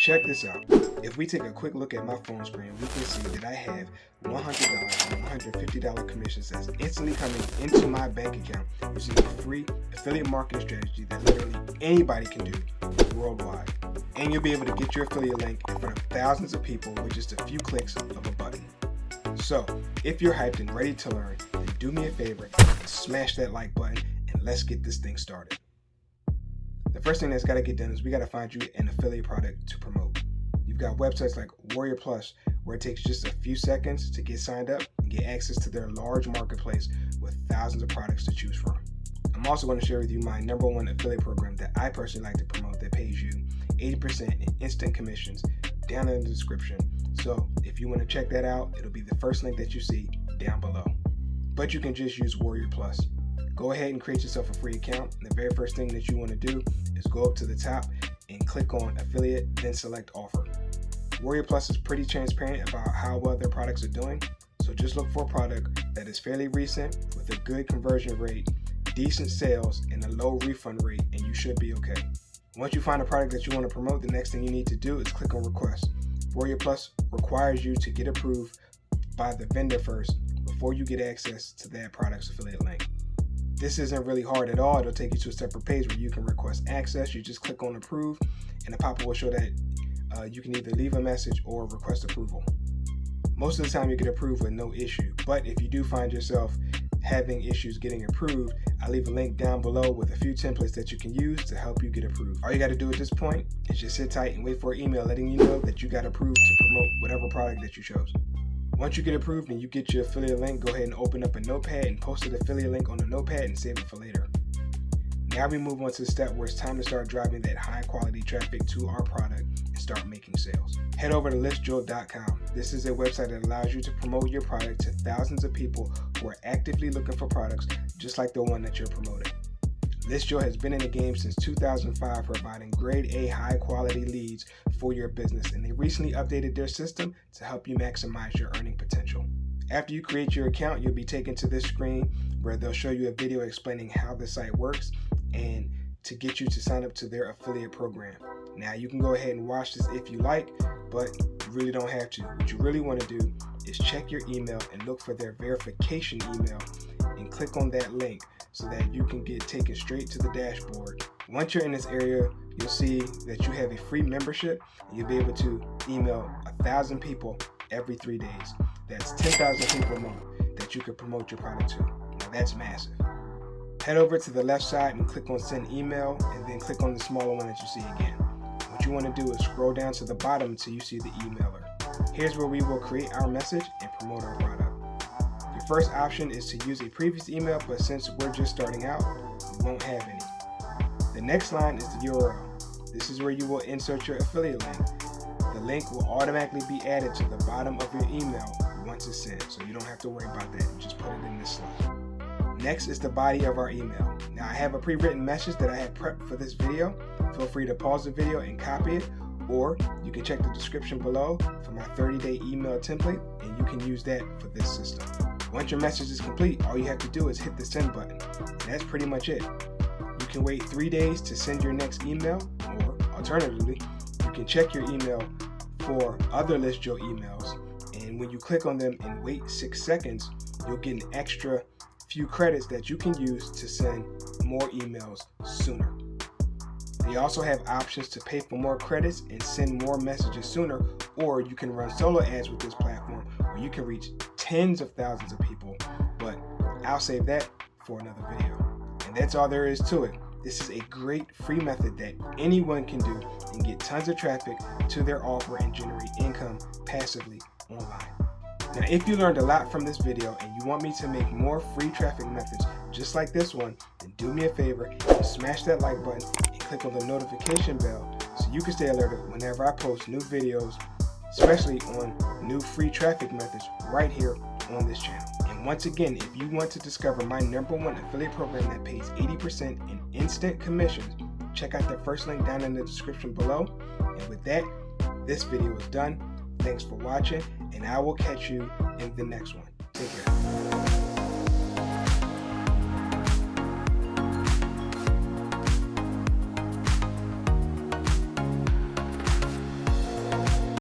check this out. If we take a quick look at my phone screen, we can see that I have $100 and $150 commissions that's instantly coming into my bank account using a free affiliate marketing strategy that literally anybody can do worldwide. And you'll be able to get your affiliate link in front of thousands of people with just a few clicks of a button. So, if you're hyped and ready to learn, then do me a favor and smash that like button and let's get this thing started. The first thing that's got to get done is we got to find you an affiliate product to promote. You've got websites like Warrior Plus where it takes just a few seconds to get signed up and get access to their large marketplace with thousands of products to choose from. I'm also going to share with you my #1 affiliate program that I personally like to promote that pays you 80% in instant commissions down in the description. So if you want to check that out, it'll be the first link that you see down below. But you can just use Warrior Plus. Go ahead and create yourself a free account. And the very first thing that you want to do is go up to the top and click on affiliate, then select offer. Warrior Plus is pretty transparent about how well their products are doing. So just look for a product that is fairly recent with a good conversion rate, decent sales, and a low refund rate, and you should be okay. Once you find a product that you want to promote, the next thing you need to do is click on request. Warrior Plus requires you to get approved by the vendor first before you get access to that product's affiliate link. This isn't really hard at all. It'll take you to a separate page where you can request access. You just click on approve and the pop-up will show that you can either leave a message or request approval. Most of the time you get approved with no issue, but if you do find yourself having issues getting approved, I'll leave a link down below with a few templates that you can use to help you get approved. All you got to do at this point is just sit tight and wait for an email letting you know that you got approved to promote whatever product that you chose. Once you get approved and you get your affiliate link, go ahead and open up a notepad and post the affiliate link on the notepad and save it for later. Now we move on to the step where it's time to start driving that high quality traffic to our product and start making sales. Head over to listjoel.com. This is a website that allows you to promote your product to thousands of people who are actively looking for products just like the one that you're promoting. ListJoel has been in the game since 2005, providing grade A high quality leads for your business, and they recently updated their system to help you maximize your earning potential. After you create your account, you'll be taken to this screen where they'll show you a video explaining how the site works and to get you to sign up to their affiliate program. Now you can go ahead and watch this if you like, but you really don't have to. What you really want to do is check your email and look for their verification email and click on that link so that you can get taken straight to the dashboard. Once you're in this area, you'll see that you have a free membership and you'll be able to email 1,000 people every 3 days. That's 10,000 people a month that you could promote your product to. Now that's massive. Head over to the left side and click on send email and then click on the smaller one that you see again. What you want to do is scroll down to the bottom until you see the emailer. Here's where we will create our message and promote our product. Your first option is to use a previous email, but since we're just starting out, we won't have any. The next line is the URL. This is where you will insert your affiliate link. The link will automatically be added to the bottom of your email once it's sent, so you don't have to worry about that. You just put it in this slot. Next is the body of our email. Now I have a pre-written message that I have prepped for this video. Feel free to pause the video and copy it, or you can check the description below for my 30-day email template and you can use that for this system. Once your message is complete, all you have to do is hit the send button, and that's pretty much it. You can wait 3 days to send your next email, or alternatively, you can check your email for other ListJoel emails, and when you click on them and wait 6 seconds, you'll get an extra few credits that you can use to send more emails sooner. They also have options to pay for more credits and send more messages sooner, or you can run solo ads with this platform where you can reach tens of thousands of people, but I'll save that for another video. And that's all there is to it. This is a great free method that anyone can do and get tons of traffic to their offer and generate income passively online. Now, if you learned a lot from this video and you want me to make more free traffic methods just like this one, then do me a favor and smash that like button and click on the notification bell so you can stay alerted whenever I post new videos, especially on new free traffic methods right here on this channel. And once again, if you want to discover my #1 affiliate program that pays 80% in instant commissions, check out the first link down in the description below. And with that, this video is done. Thanks for watching, and I will catch you in the next one. Take care.